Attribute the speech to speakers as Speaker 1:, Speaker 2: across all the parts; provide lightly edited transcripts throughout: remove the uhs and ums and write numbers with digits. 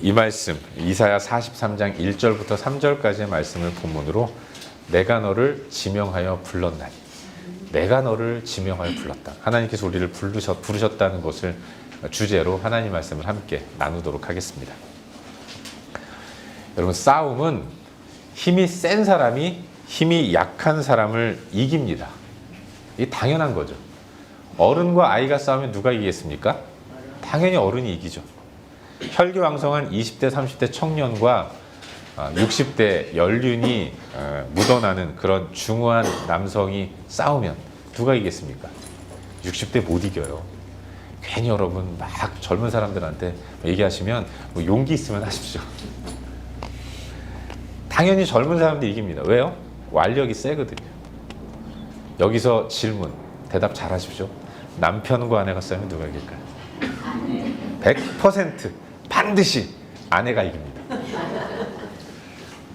Speaker 1: 이 말씀 이사야 43장 1절부터 3절까지의 말씀을 본문으로 내가 너를 지명하여 불렀나니, 내가 너를 지명하여 불렀다. 하나님께서 우리를 부르셨다는 것을 주제로 하나님 말씀을 함께 나누도록 하겠습니다. 여러분, 싸움은 힘이 센 사람이 힘이 약한 사람을 이깁니다. 이게 당연한 거죠. 어른과 아이가 싸우면 누가 이기겠습니까? 당연히 어른이 이기죠. 혈기왕성한 20대, 30대 청년과 60대 연륜이 묻어나는 그런 중후한 남성이 싸우면 누가 이기겠습니까? 60대 못 이겨요. 괜히 여러분 막 젊은 사람들한테 얘기하시면 용기 있으면 하십시오. 당연히 젊은 사람들이 이깁니다. 왜요? 완력이 세거든요. 여기서 질문, 대답 잘 하십시오. 남편과 아내가 싸우면 누가 이길까요? 100% 반드시 아내가 이깁니다.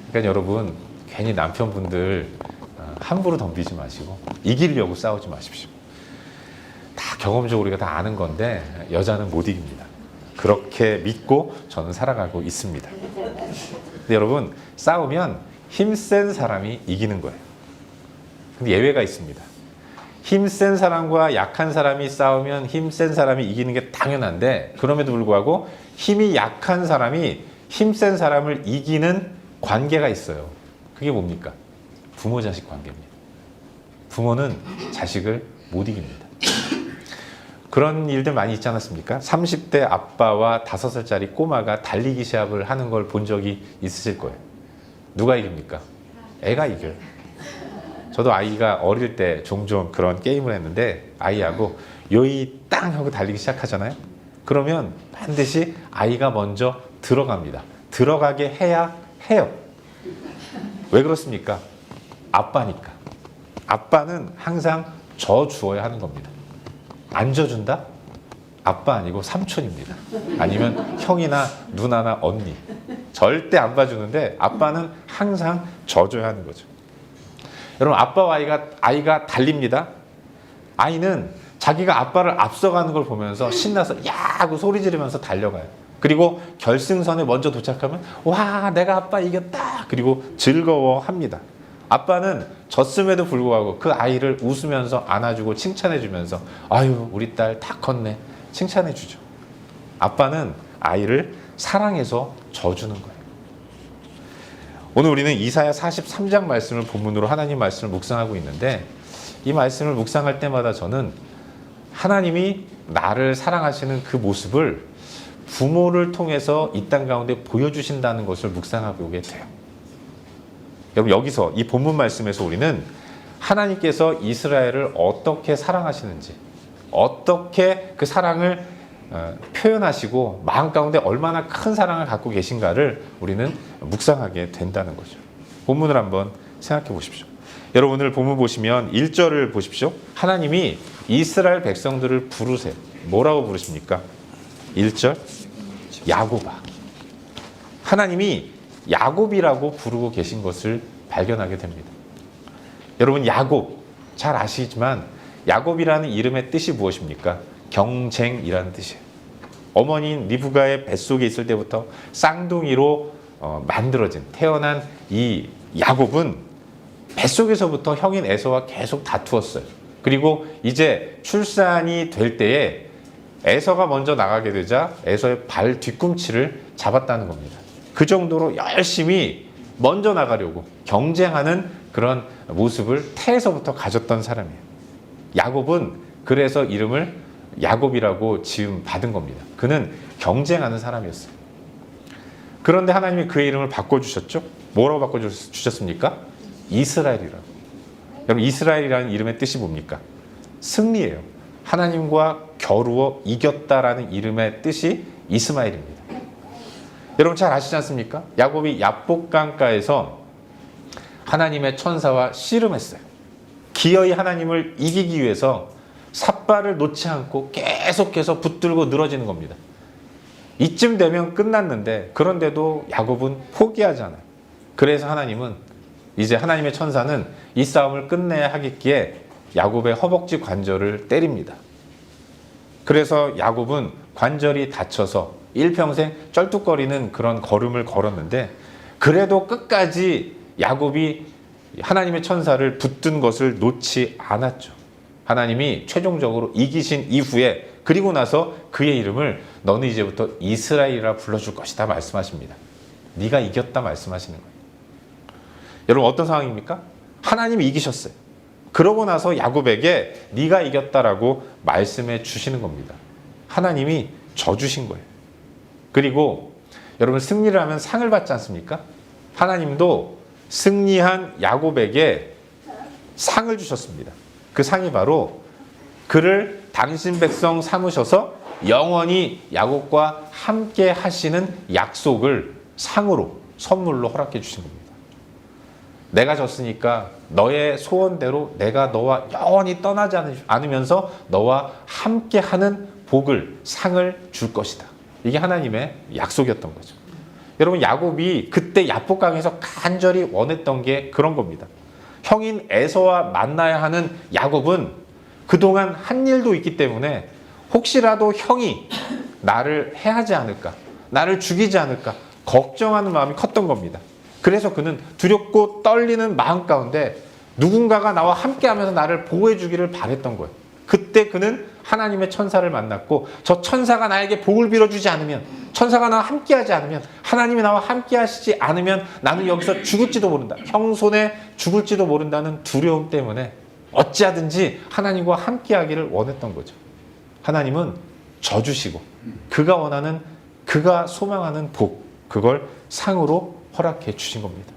Speaker 1: 그러니까 여러분, 괜히 남편분들 함부로 덤비지 마시고 이기려고 싸우지 마십시오. 다 경험적으로 우리가 다 아는 건데 여자는 못 이깁니다. 그렇게 믿고 저는 살아가고 있습니다. 근데 여러분, 싸우면 힘센 사람이 이기는 거예요. 근데 예외가 있습니다. 힘센 사람과 약한 사람이 싸우면 힘센 사람이 이기는 게 당연한데, 그럼에도 불구하고 힘이 약한 사람이 힘센 사람을 이기는 관계가 있어요. 그게 뭡니까? 부모 자식 관계입니다. 부모는 자식을 못 이깁니다. 그런 일들 많이 있지 않았습니까? 30대 아빠와 5살짜리 꼬마가 달리기 시합을 하는 걸 본 적이 있으실 거예요. 누가 이깁니까? 애가 이겨요. 저도 아이가 어릴 때 종종 그런 게임을 했는데, 아이하고 요이 땅 하고 달리기 시작하잖아요. 그러면 반드시 아이가 먼저 들어갑니다. 들어가게 해야 해요. 왜 그렇습니까? 아빠니까. 아빠는 항상 져주어야 하는 겁니다. 안 져준다? 아빠 아니고 삼촌입니다. 아니면 형이나 누나나 언니. 절대 안 봐주는데 아빠는 항상 져줘야 하는 거죠. 여러분, 아빠와 아이가 달립니다. 아이는 자기가 아빠를 앞서가는 걸 보면서 신나서 야 하고 소리 지르면서 달려가요. 그리고 결승선에 먼저 도착하면 와, 내가 아빠 이겼다. 그리고 즐거워합니다. 아빠는 졌음에도 불구하고 그 아이를 웃으면서 안아주고 칭찬해주면서 아유, 우리 딸 다 컸네. 칭찬해주죠. 아빠는 아이를 사랑해서 져주는 거예요. 오늘 우리는 이사야 43장 말씀을 본문으로 하나님 말씀을 묵상하고 있는데, 이 말씀을 묵상할 때마다 저는 하나님이 나를 사랑하시는 그 모습을 부모를 통해서 이 땅 가운데 보여주신다는 것을 묵상하고 오게 돼요. 여러분, 여기서 이 본문 말씀에서 우리는 하나님께서 이스라엘을 어떻게 사랑하시는지, 어떻게 그 사랑을 표현하시고 마음 가운데 얼마나 큰 사랑을 갖고 계신가를 우리는 묵상하게 된다는 거죠. 본문을 한번 생각해 보십시오. 여러분, 오늘 본문 보시면 1절을 보십시오. 하나님이 이스라엘 백성들을 부르세요. 뭐라고 부르십니까? 1절, 야곱아. 하나님이 야곱이라고 부르고 계신 것을 발견하게 됩니다. 여러분, 야곱 잘 아시지만 야곱이라는 이름의 뜻이 무엇입니까? 경쟁이라는 뜻이에요. 어머니인 리브가의 뱃속에 있을 때부터 쌍둥이로 만들어진, 태어난 이 야곱은 뱃속에서부터 형인 에서와 계속 다투었어요. 그리고 이제 출산이 될 때에 에서가 먼저 나가게 되자 에서의 발 뒤꿈치를 잡았다는 겁니다. 그 정도로 열심히 먼저 나가려고 경쟁하는 그런 모습을 태에서부터 가졌던 사람이에요. 야곱은 그래서 이름을 야곱이라고 지음 받은 겁니다. 그는 경쟁하는 사람이었어요. 그런데 하나님이 그의 이름을 바꿔주셨죠? 뭐라고 바꿔주셨습니까? 이스라엘이라고. 여러분, 이스라엘이라는 이름의 뜻이 뭡니까? 승리예요. 하나님과 겨루어 이겼다라는 이름의 뜻이 이스마엘입니다. 여러분, 잘 아시지 않습니까? 야곱이 야복강가에서 하나님의 천사와 씨름했어요. 기어이 하나님을 이기기 위해서 삿발을 놓지 않고 계속해서 붙들고 늘어지는 겁니다. 이쯤 되면 끝났는데, 그런데도 야곱은 포기하지 않아요. 그래서 하나님은, 이제 하나님의 천사는 이 싸움을 끝내야 하겠기에 야곱의 허벅지 관절을 때립니다. 그래서 야곱은 관절이 다쳐서 일평생 쩔뚝거리는 그런 걸음을 걸었는데 그래도 끝까지 야곱이 하나님의 천사를 붙든 것을 놓지 않았죠. 하나님이 최종적으로 이기신 이후에 그리고 나서 그의 이름을 너는 이제부터 이스라엘이라 불러줄 것이다 말씀하십니다. 네가 이겼다 말씀하시는 거예요. 여러분 어떤 상황입니까? 하나님이 이기셨어요. 그러고 나서 야곱에게 네가 이겼다라고 말씀해 주시는 겁니다. 하나님이 져주신 거예요. 그리고 여러분 승리를 하면 상을 받지 않습니까? 하나님도 승리한 야곱에게 상을 주셨습니다. 그 상이 바로 그를 당신 백성 삼으셔서 영원히 야곱과 함께 하시는 약속을 상으로 선물로 허락해 주신 겁니다. 내가 졌으니까 너의 소원대로 내가 너와 영원히 떠나지 않으면서 너와 함께 하는 복을, 상을 줄 것이다. 이게 하나님의 약속이었던 거죠. 여러분 야곱이 그때 야복강에서 간절히 원했던 게 그런 겁니다. 형인 에서와 만나야 하는 야곱은 그동안 한 일도 있기 때문에 혹시라도 형이 나를 해하지 않을까, 나를 죽이지 않을까 걱정하는 마음이 컸던 겁니다. 그래서 그는 두렵고 떨리는 마음 가운데 누군가가 나와 함께하면서 나를 보호해 주기를 바랬던 거예요. 그때 그는 하나님의 천사를 만났고 저 천사가 나에게 복을 빌어주지 않으면, 천사가 나와 함께하지 않으면, 하나님이 나와 함께하시지 않으면 나는 여기서 죽을지도 모른다, 형 손에 죽을지도 모른다는 두려움 때문에 어찌하든지 하나님과 함께하기를 원했던 거죠. 하나님은 져주시고 그가 원하는, 그가 소망하는 복, 그걸 상으로 허락해 주신 겁니다.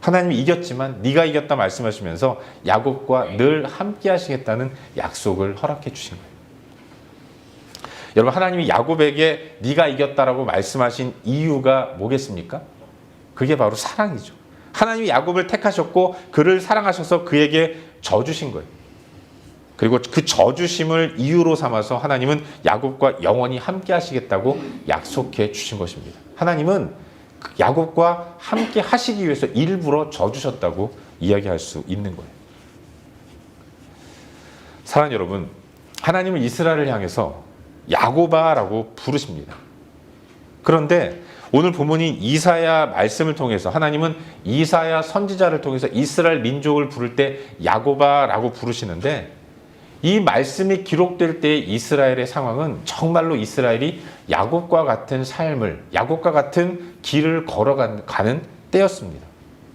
Speaker 1: 하나님이 이겼지만 네가 이겼다 말씀하시면서 야곱과 늘 함께 하시겠다는 약속을 허락해 주신 거예요. 여러분 하나님이 야곱에게 네가 이겼다라고 말씀하신 이유가 뭐겠습니까? 그게 바로 사랑이죠. 하나님이 야곱을 택하셨고 그를 사랑하셔서 그에게 져주신 거예요. 그리고 그 져주심을 이유로 삼아서 하나님은 야곱과 영원히 함께 하시겠다고 약속해 주신 것입니다. 하나님은 야곱과 함께 하시기 위해서 일부러 져주셨다고 이야기할 수 있는 거예요. 사랑하는 여러분, 하나님은 이스라엘을 향해서 야곱아라고 부르십니다. 그런데 오늘 본문인 이사야 말씀을 통해서 하나님은 이사야 선지자를 통해서 이스라엘 민족을 부를 때 야곱아라고 부르시는데 이 말씀이 기록될 때 이스라엘의 상황은 정말로 이스라엘이 야곱과 같은 삶을, 야곱과 같은 길을 걸어가는 때였습니다.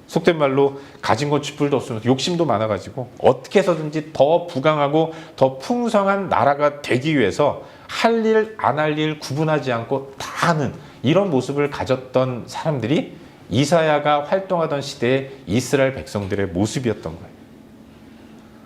Speaker 1: 속된 말로 가진 것 쥐뿔도 없으면서 욕심도 많아가지고 어떻게 해서든지 더 부강하고 더 풍성한 나라가 되기 위해서 할 일, 안 할 일 구분하지 않고 다 하는 이런 모습을 가졌던 사람들이 이사야가 활동하던 시대의 이스라엘 백성들의 모습이었던 거예요.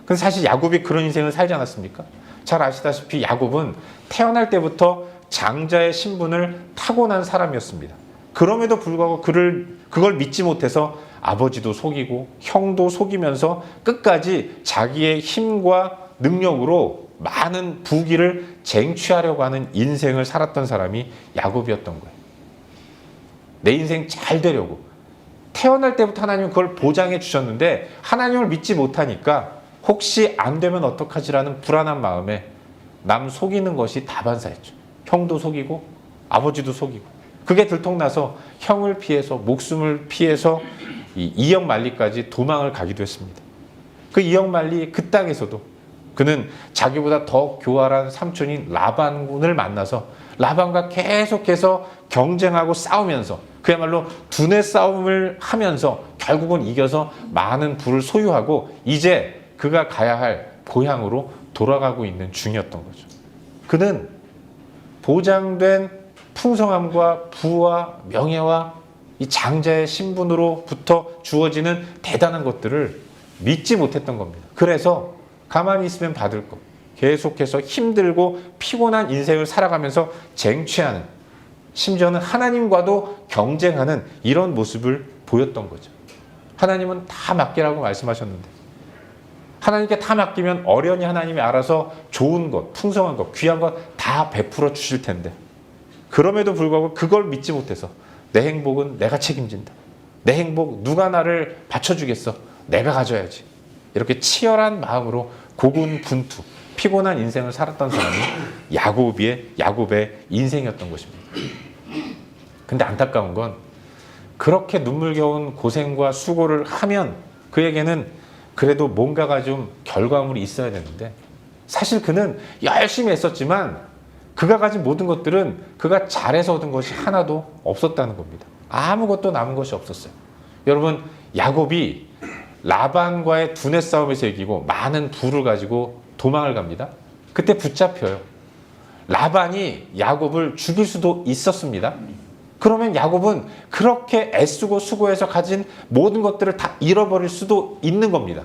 Speaker 1: 근데 사실 야곱이 그런 인생을 살지 않았습니까? 잘 아시다시피 야곱은 태어날 때부터 장자의 신분을 타고난 사람이었습니다. 그럼에도 불구하고 그걸 믿지 못해서 아버지도 속이고 형도 속이면서 끝까지 자기의 힘과 능력으로 많은 부귀를 쟁취하려고 하는 인생을 살았던 사람이 야곱이었던 거예요. 내 인생 잘 되려고 태어날 때부터 하나님은 그걸 보장해 주셨는데 하나님을 믿지 못하니까 혹시 안 되면 어떡하지라는 불안한 마음에 남 속이는 것이 다반사였죠. 형도 속이고 아버지도 속이고 그게 들통나서 형을 피해서 목숨을 피해서 이역만리까지 도망을 가기도 했습니다. 그 이역만리 그 땅에서도 그는 자기보다 더 교활한 삼촌인 라반을 만나서 라반과 계속해서 경쟁하고 싸우면서 그야말로 두뇌 싸움을 하면서 결국은 이겨서 많은 부를 소유하고 이제 그가 가야 할 고향으로 돌아가고 있는 중이었던 거죠. 그는 보장된 풍성함과 부와 명예와 이 장자의 신분으로부터 주어지는 대단한 것들을 믿지 못했던 겁니다. 그래서 가만히 있으면 받을 것, 계속해서 힘들고 피곤한 인생을 살아가면서 쟁취하는, 심지어는 하나님과도 경쟁하는 이런 모습을 보였던 거죠. 하나님은 다 맡기라고 말씀하셨는데 하나님께 다 맡기면 어련히 하나님이 알아서 좋은 것, 풍성한 것, 귀한 것 다 베풀어 주실 텐데 그럼에도 불구하고 그걸 믿지 못해서 내 행복은 내가 책임진다. 내 행복 누가 나를 받쳐주겠어. 내가 가져야지. 이렇게 치열한 마음으로 고군분투, 피곤한 인생을 살았던 사람이 야곱의 인생이었던 것입니다. 근데 안타까운 건 그렇게 눈물겨운 고생과 수고를 하면 그에게는 그래도 뭔가가 좀 결과물이 있어야 되는데, 사실 그는 열심히 했었지만 그가 가진 모든 것들은 그가 잘해서 얻은 것이 하나도 없었다는 겁니다. 아무것도 남은 것이 없었어요. 여러분, 야곱이 라반과의 두뇌 싸움에서 이기고 많은 부를 가지고 도망을 갑니다. 그때 붙잡혀요. 라반이 야곱을 죽일 수도 있었습니다. 그러면 야곱은 그렇게 애쓰고 수고해서 가진 모든 것들을 다 잃어버릴 수도 있는 겁니다.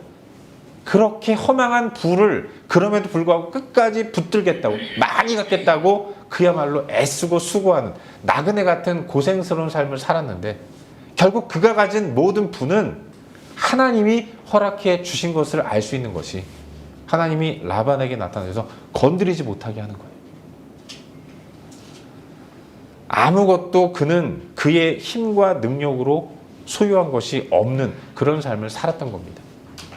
Speaker 1: 그렇게 허망한 부를 그럼에도 불구하고 끝까지 붙들겠다고, 많이 갖겠다고 그야말로 애쓰고 수고하는 나그네 같은 고생스러운 삶을 살았는데, 결국 그가 가진 모든 부는 하나님이 허락해 주신 것을 알 수 있는 것이, 하나님이 라반에게 나타나서 건드리지 못하게 하는 거예요. 아무것도 그는 그의 힘과 능력으로 소유한 것이 없는 그런 삶을 살았던 겁니다.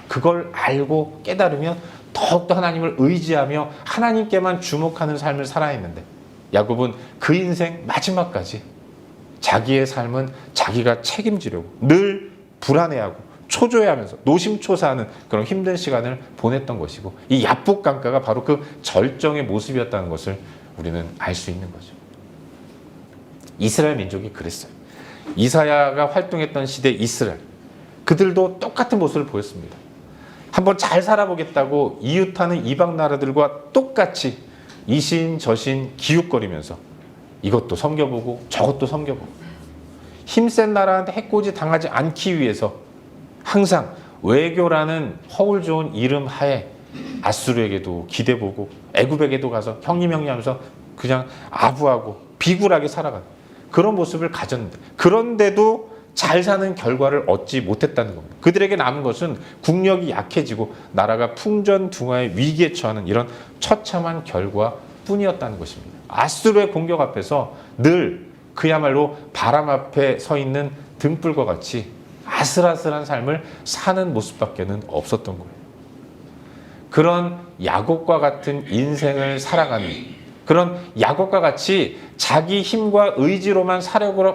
Speaker 1: 그걸 알고 깨달으면 더욱더 하나님을 의지하며 하나님께만 주목하는 삶을 살아야 했는데, 야곱은 그 인생 마지막까지 자기의 삶은 자기가 책임지려고 늘 불안해하고 초조해하면서 노심초사하는 그런 힘든 시간을 보냈던 것이고, 이 야복강가가 바로 그 절정의 모습이었다는 것을 우리는 알 수 있는 거죠. 이스라엘 민족이 그랬어요. 이사야가 활동했던 시대 이스라엘, 그들도 똑같은 모습을 보였습니다. 한번 잘 살아보겠다고 이웃하는 이방 나라들과 똑같이 이신 저신 기웃거리면서 이것도 섬겨보고 저것도 섬겨보고, 힘센 나라한테 해코지 당하지 않기 위해서 항상 외교라는 허울 좋은 이름 하에 아수르에게도 기대보고 애굽에게도 가서 형님 하면서 그냥 아부하고 비굴하게 살아가는 그런 모습을 가졌는데, 그런데도 잘 사는 결과를 얻지 못했다는 겁니다. 그들에게 남은 것은 국력이 약해지고 나라가 풍전등화의 위기에 처하는 이런 처참한 결과뿐이었다는 것입니다. 아수르의 공격 앞에서 늘 그야말로 바람 앞에 서 있는 등불과 같이 아슬아슬한 삶을 사는 모습밖에는 없었던 거예요. 그런 야곱과 같은 인생을 살아가는, 그런 야곱과 같이 자기 힘과 의지로만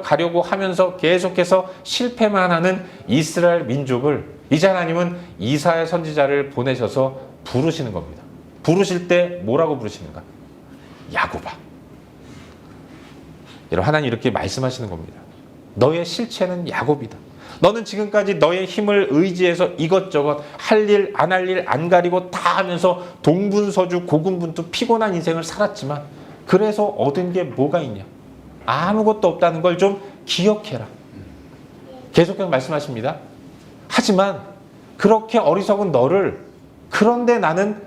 Speaker 1: 가려고 하면서 계속해서 실패만 하는 이스라엘 민족을 이제 하나님은 이사야 선지자를 보내셔서 부르시는 겁니다. 부르실 때 뭐라고 부르시는가? 야곱아. 여러분, 하나님 이렇게 말씀하시는 겁니다. 너의 실체는 야곱이다. 너는 지금까지 너의 힘을 의지해서 이것저것 할 일, 안 할 일, 안 가리고 다 하면서 동분서주, 고군분투 피곤한 인생을 살았지만 그래서 얻은 게 뭐가 있냐? 아무것도 없다는 걸 좀 기억해라. 계속해서 말씀하십니다. 하지만 그렇게 어리석은 너를, 그런데 나는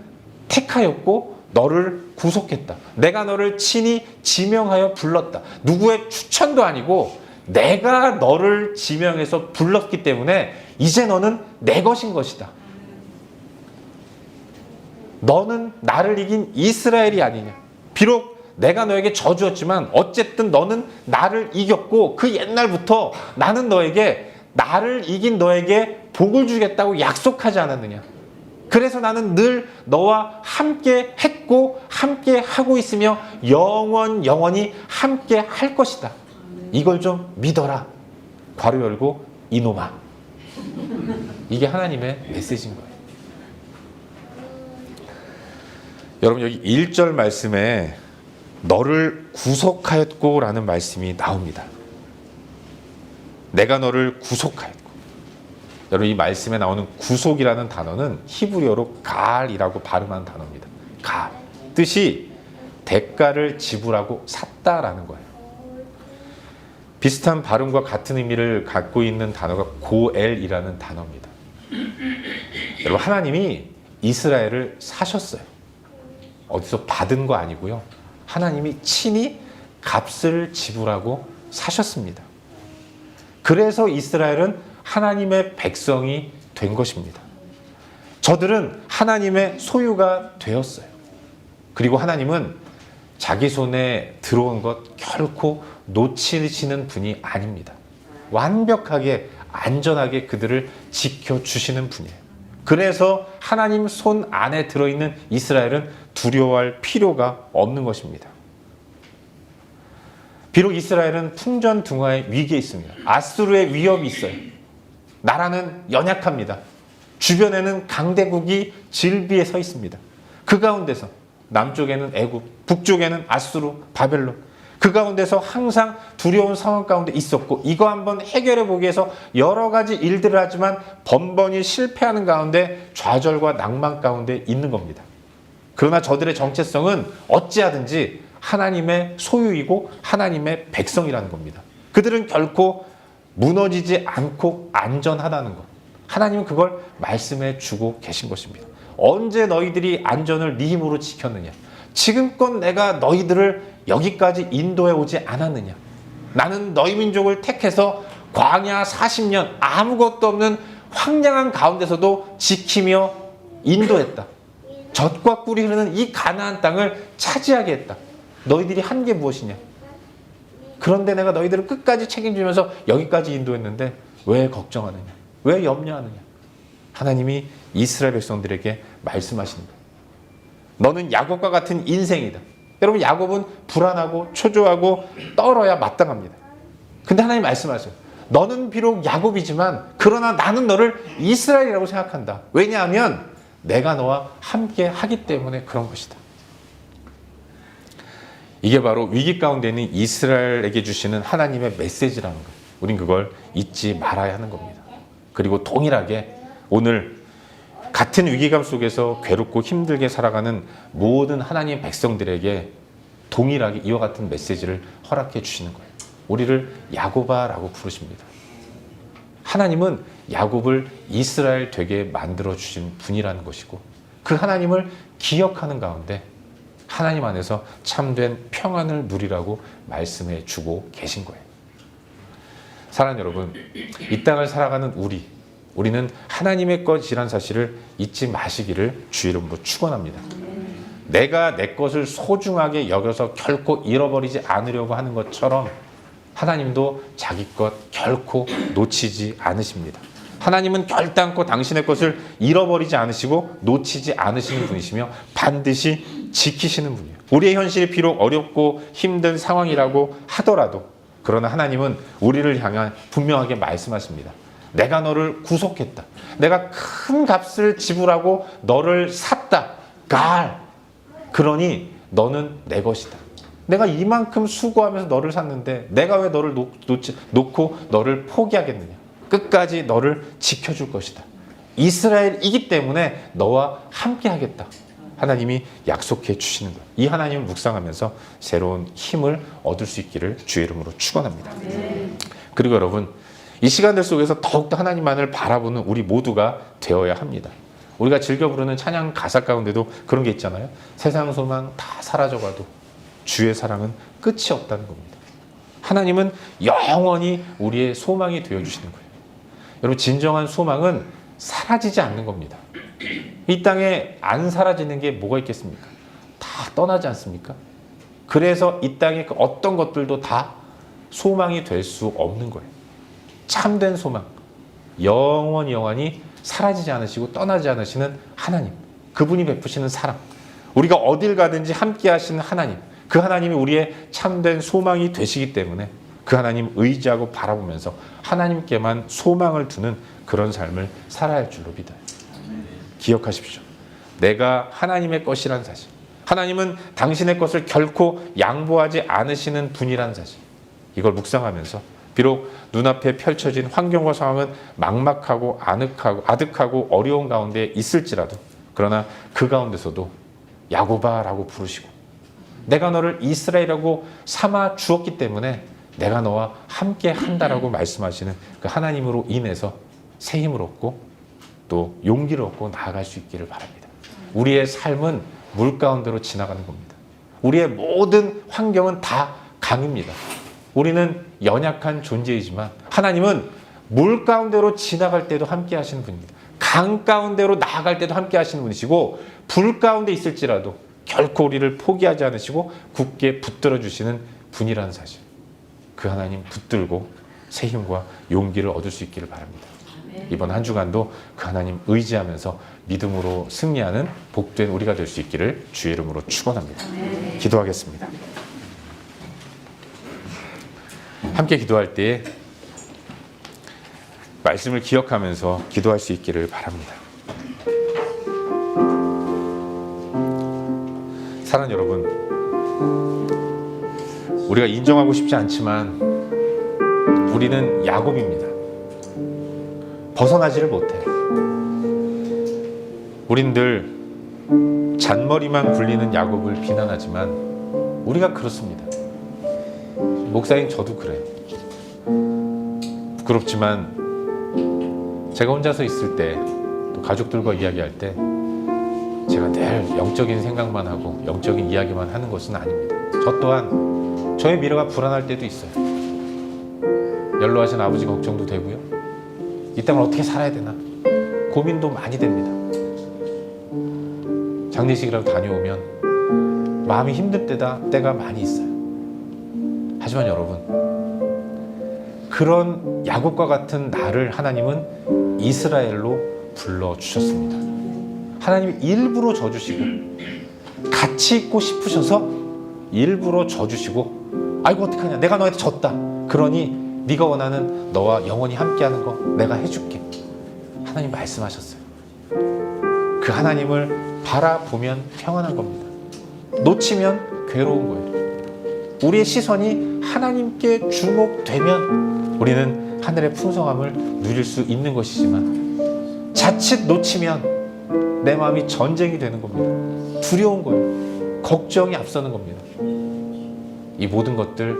Speaker 1: 택하였고 너를 구속했다. 내가 너를 친히 지명하여 불렀다. 누구의 추천도 아니고 내가 너를 지명해서 불렀기 때문에 이제 너는 내 것인 것이다. 너는 나를 이긴 이스라엘이 아니냐. 비록 내가 너에게 저주였지만 어쨌든 너는 나를 이겼고 그 옛날부터 나는 너에게, 나를 이긴 너에게 복을 주겠다고 약속하지 않았느냐. 그래서 나는 늘 너와 함께 했고 함께 하고 있으며 영원히 함께 할 것이다. 이걸 좀 믿어라. 괄호 열고 이놈아. 이게 하나님의 메시지인 거예요. 여러분, 여기 1절 말씀에 너를 구속하였고 라는 말씀이 나옵니다. 내가 너를 구속하였고. 여러분, 이 말씀에 나오는 구속이라는 단어는 히브리어로 갈이라고 발음하는 단어입니다. 갈. 뜻이 대가를 지불하고 샀다라는 거예요. 비슷한 발음과 같은 의미를 갖고 있는 단어가 고엘이라는 단어입니다. 여러분, 하나님이 이스라엘을 사셨어요. 어디서 받은 거 아니고요. 하나님이 친히 값을 지불하고 사셨습니다. 그래서 이스라엘은 하나님의 백성이 된 것입니다. 저들은 하나님의 소유가 되었어요. 그리고 하나님은 자기 손에 들어온 것 결코 놓치시는 분이 아닙니다. 완벽하게 안전하게 그들을 지켜주시는 분이에요. 그래서 하나님 손 안에 들어있는 이스라엘은 두려워할 필요가 없는 것입니다. 비록 이스라엘은 풍전등화의 위기에 있습니다. 아수르의 위협이 있어요. 나라는 연약합니다. 주변에는 강대국이 질비해 서 있습니다. 그 가운데서 남쪽에는 애굽, 북쪽에는 아수르, 바벨론, 그 가운데서 항상 두려운 상황 가운데 있었고, 이거 한번 해결해 보기 위해서 여러 가지 일들을 하지만 번번이 실패하는 가운데 좌절과 낭만 가운데 있는 겁니다. 그러나 저들의 정체성은 어찌하든지 하나님의 소유이고 하나님의 백성이라는 겁니다. 그들은 결코 무너지지 않고 안전하다는 것, 하나님은 그걸 말씀해 주고 계신 것입니다. 언제 너희들이 안전을 네 힘으로 지켰느냐? 지금껏 내가 너희들을 여기까지 인도해 오지 않았느냐? 나는 너희 민족을 택해서 광야 40년 아무것도 없는 황량한 가운데서도 지키며 인도했다. 젖과 꿀이 흐르는 이 가나안 땅을 차지하게 했다. 너희들이 한 게 무엇이냐? 그런데 내가 너희들을 끝까지 책임지면서 여기까지 인도했는데 왜 걱정하느냐? 왜 염려하느냐? 하나님이 이스라엘 백성들에게 말씀하시는 거예요. 너는 야곱과 같은 인생이다. 여러분, 야곱은 불안하고 초조하고 떨어야 마땅합니다. 근데 하나님 말씀하세요. 너는 비록 야곱이지만 그러나 나는 너를 이스라엘이라고 생각한다. 왜냐하면 내가 너와 함께 하기 때문에 그런 것이다. 이게 바로 위기 가운데 있는 이스라엘에게 주시는 하나님의 메시지라는 거예요. 우린 그걸 잊지 말아야 하는 겁니다. 그리고 동일하게 오늘 같은 위기감 속에서 괴롭고 힘들게 살아가는 모든 하나님의 백성들에게 동일하게 이와 같은 메시지를 허락해 주시는 거예요. 우리를 야곱아라고 부르십니다. 하나님은 야곱을 이스라엘 되게 만들어 주신 분이라는 것이고, 그 하나님을 기억하는 가운데 하나님 안에서 참된 평안을 누리라고 말씀해 주고 계신 거예요. 사랑하는 여러분, 이 땅을 살아가는 우리는 하나님의 것이란 사실을 잊지 마시기를 주 이름으로 축원합니다. 내가 내 것을 소중하게 여겨서 결코 잃어버리지 않으려고 하는 것처럼 하나님도 자기 것 결코 놓치지 않으십니다. 하나님은 결단코 당신의 것을 잃어버리지 않으시고 놓치지 않으시는 분이시며 반드시 지키시는 분이에요. 우리의 현실이 비록 어렵고 힘든 상황이라고 하더라도, 그러나 하나님은 우리를 향한 분명하게 말씀하십니다. 내가 너를 구속했다. 내가 큰 값을 지불하고 너를 샀다. 그러니 너는 내 것이다. 내가 이만큼 수고하면서 너를 샀는데 내가 왜 너를 놓고 너를 포기하겠느냐? 끝까지 너를 지켜줄 것이다. 이스라엘이기 때문에 너와 함께 하겠다. 하나님이 약속해 주시는 거예요. 이 하나님을 묵상하면서 새로운 힘을 얻을 수 있기를 주의 이름으로 축원합니다. 그리고 여러분, 이 시간들 속에서 더욱더 하나님만을 바라보는 우리 모두가 되어야 합니다. 우리가 즐겨 부르는 찬양 가사 가운데도 그런 게 있잖아요. 세상 소망 다 사라져가도 주의 사랑은 끝이 없다는 겁니다. 하나님은 영원히 우리의 소망이 되어주시는 거예요. 여러분, 진정한 소망은 사라지지 않는 겁니다. 이 땅에 안 사라지는 게 뭐가 있겠습니까? 다 떠나지 않습니까? 그래서 이 땅의 그 어떤 것들도 다 소망이 될 수 없는 거예요. 참된 소망, 영원히 사라지지 않으시고 떠나지 않으시는 하나님, 그분이 베푸시는 사랑, 우리가 어딜 가든지 함께 하시는 하나님, 그 하나님이 우리의 참된 소망이 되시기 때문에 그 하나님 의지하고 바라보면서 하나님께만 소망을 두는 그런 삶을 살아야 할 줄로 믿어요. 기억하십시오. 내가 하나님의 것이란 사실, 하나님은 당신의 것을 결코 양보하지 않으시는 분이란 사실, 이걸 묵상하면서 비록 눈앞에 펼쳐진 환경과 상황은 막막하고 아득하고 어려운 가운데 있을지라도, 그러나 그 가운데서도 야곱아라고 부르시고 내가 너를 이스라엘이라고 삼아 주었기 때문에 내가 너와 함께 한다라고 말씀하시는 그 하나님으로 인해서 새 힘을 얻고 또 용기를 얻고 나아갈 수 있기를 바랍니다. 우리의 삶은 물 가운데로 지나가는 겁니다. 우리의 모든 환경은 다 강입니다. 우리는 연약한 존재이지만 하나님은 물 가운데로 지나갈 때도 함께 하시는 분입니다. 강 가운데로 나아갈 때도 함께 하시는 분이시고, 불 가운데 있을지라도 결코 우리를 포기하지 않으시고 굳게 붙들어 주시는 분이라는 사실, 그 하나님 붙들고 새 힘과 용기를 얻을 수 있기를 바랍니다. 이번 한 주간도 그 하나님 의지하면서 믿음으로 승리하는 복된 우리가 될 수 있기를 주의 이름으로 축원합니다. 기도하겠습니다. 함께 기도할 때에 말씀을 기억하면서 기도할 수 있기를 바랍니다. 사랑하는 여러분, 우리가 인정하고 싶지 않지만 우리는 야곱입니다. 벗어나지를 못해. 우린 늘 잔머리만 굴리는 야곱을 비난하지만 우리가 그렇습니다. 목사인 저도 그래요. 부끄럽지만 제가 혼자서 있을 때, 또 가족들과 이야기할 때 제가 늘 영적인 생각만 하고 영적인 이야기만 하는 것은 아닙니다. 저 또한 저의 미래가 불안할 때도 있어요. 연로하신 아버지 걱정도 되고요. 이 땅을 어떻게 살아야 되나 고민도 많이 됩니다. 장례식이라도 다녀오면 마음이 힘들 때가 많이 있어요. 하지만 여러분, 그런 야곱과 같은 나를 하나님은 이스라엘로 불러주셨습니다. 하나님이 일부러 져주시고 같이 있고 싶으셔서 일부러 져주시고, 아이고 어떡하냐, 내가 너한테 졌다, 그러니 네가 원하는 너와 영원히 함께하는 거 내가 해줄게, 하나님 말씀하셨어요. 그 하나님을 바라보면 평안한 겁니다. 놓치면 괴로운 거예요. 우리의 시선이 하나님께 주목되면 우리는 하늘의 풍성함을 누릴 수 있는 것이지만 자칫 놓치면 내 마음이 전쟁이 되는 겁니다. 두려운 거예요. 걱정이 앞서는 겁니다. 이 모든 것들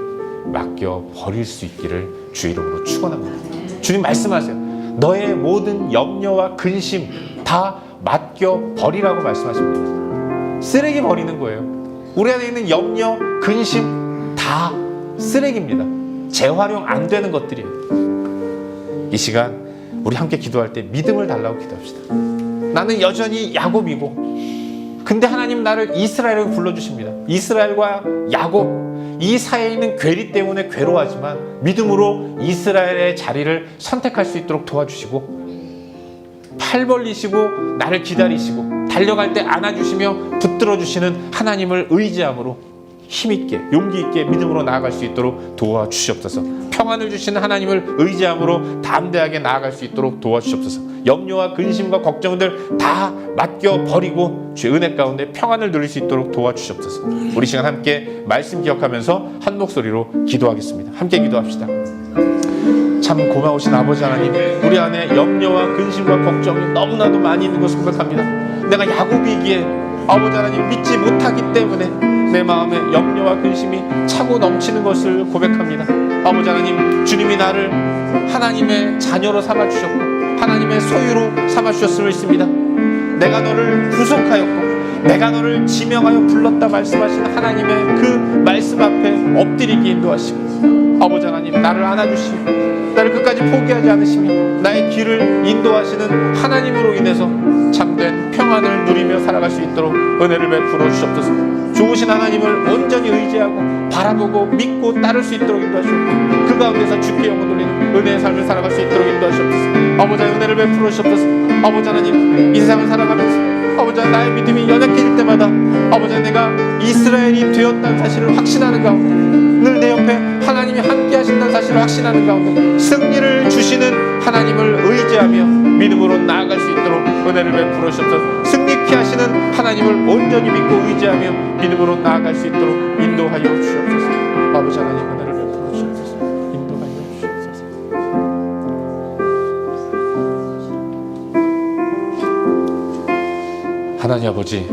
Speaker 1: 맡겨 버릴 수 있기를 주 이름으로 축원합니다. 주님 말씀하세요. 너의 모든 염려와 근심 다 맡겨 버리라고 말씀하십니다. 쓰레기 버리는 거예요. 우리 안에 있는 염려, 근심 다 쓰레기입니다. 재활용 안 되는 것들이에요. 이 시간 우리 함께 기도할 때 믿음을 달라고 기도합시다. 나는 여전히 야곱이고, 근데 하나님 나를 이스라엘로 불러주십니다. 이스라엘과 야곱, 이 사이에 있는 괴리 때문에 괴로워하지만 믿음으로 이스라엘의 자리를 선택할 수 있도록 도와주시고, 팔 벌리시고 나를 기다리시고 달려갈 때 안아주시며 붙들어주시는 하나님을 의지함으로 힘있게 용기있게 믿음으로 나아갈 수 있도록 도와주시옵소서. 평안을 주시는 하나님을 의지함으로 담대하게 나아갈 수 있도록 도와주시옵소서. 염려와 근심과 걱정들 다 맡겨버리고 주의 은혜 가운데 평안을 누릴 수 있도록 도와주시옵소서. 우리 시간 함께 말씀 기억하면서 한 목소리로 기도하겠습니다. 함께 기도합시다. 참 고마우신 아버지 하나님, 우리 안에 염려와 근심과 걱정이 너무나도 많이 있는 것을 고백합니다. 내가 야곱이기에 아버지 하나님 믿지 못하기 때문에 내 마음에 염려와 근심이 차고 넘치는 것을 고백합니다. 아버지 하나님, 주님이 나를 하나님의 자녀로 삼아주셨고 하나님의 소유로 삼아주셨음을 믿습니다. 내가 너를 구속하였고 내가 너를 지명하여 불렀다 말씀하신 하나님의 그 말씀 앞에 엎드리게 인도하시고, 아버지 하나님 나를 안아주시고 나를 끝까지 포기하지 않으시며 나의 길을 인도하시는 하나님으로 인해서 참된 평안을 누리며 살아갈 수 있도록 은혜를 베풀어 주시옵소서. 좋으신 하나님을 온전히 의지하고 바라보고 믿고 따를 수 있도록 인도하시고 그 가운데서 주께 영혼 돌리는 은혜의 삶을 살아갈 수 있도록 인도하시옵소서. 아버지 은혜를 베풀어 주시옵소서. 아버지 하나님, 이 세상을 살아가면서 아버지 나의 믿음이 연약해질 때마다 아버지 내가 이스라엘이 되었다는 사실을 확신하는 가운데, 늘 내 옆에 하나님이 함께 하신다는 사실을 확신하는 가운데 승리를 주시는 하나님을 의지하며 믿음으로 나아갈 수 있도록 은혜를 베풀어 주셔서 승리케 하시는 하나님을 온전히 믿고 의지하며 믿음으로 나아갈 수 있도록 인도하여 주시옵소서. 아버지 하나님 은혜를 베풀어 주시옵소서. 인도하여 주시옵소서. 하나님 아버지,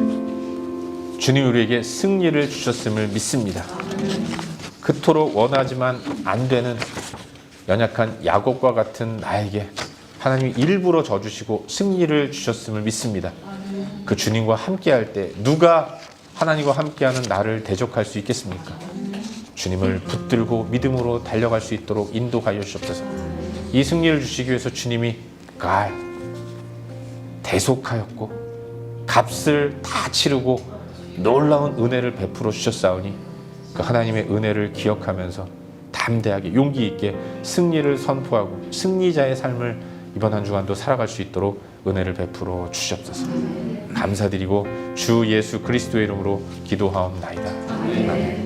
Speaker 1: 주님 우리에게 승리를 주셨음을 믿습니다. 그토록 원하지만 안 되는 연약한 야곱과 같은 나에게 하나님이 일부러 져주시고 승리를 주셨음을 믿습니다. 그 주님과 함께할 때 누가 하나님과 함께하는 나를 대적할 수 있겠습니까? 주님을 붙들고 믿음으로 달려갈 수 있도록 인도하여 주시옵소서. 이 승리를 주시기 위해서 주님이 대속하였고 값을 다 치르고 놀라운 은혜를 베풀어 주셨사오니 그 하나님의 은혜를 기억하면서 담대하게 용기 있게 승리를 선포하고 승리자의 삶을 이번 한 주간도 살아갈 수 있도록 은혜를 베풀어 주시옵소서. 감사드리고 주 예수 그리스도의 이름으로 기도하옵나이다. 아멘.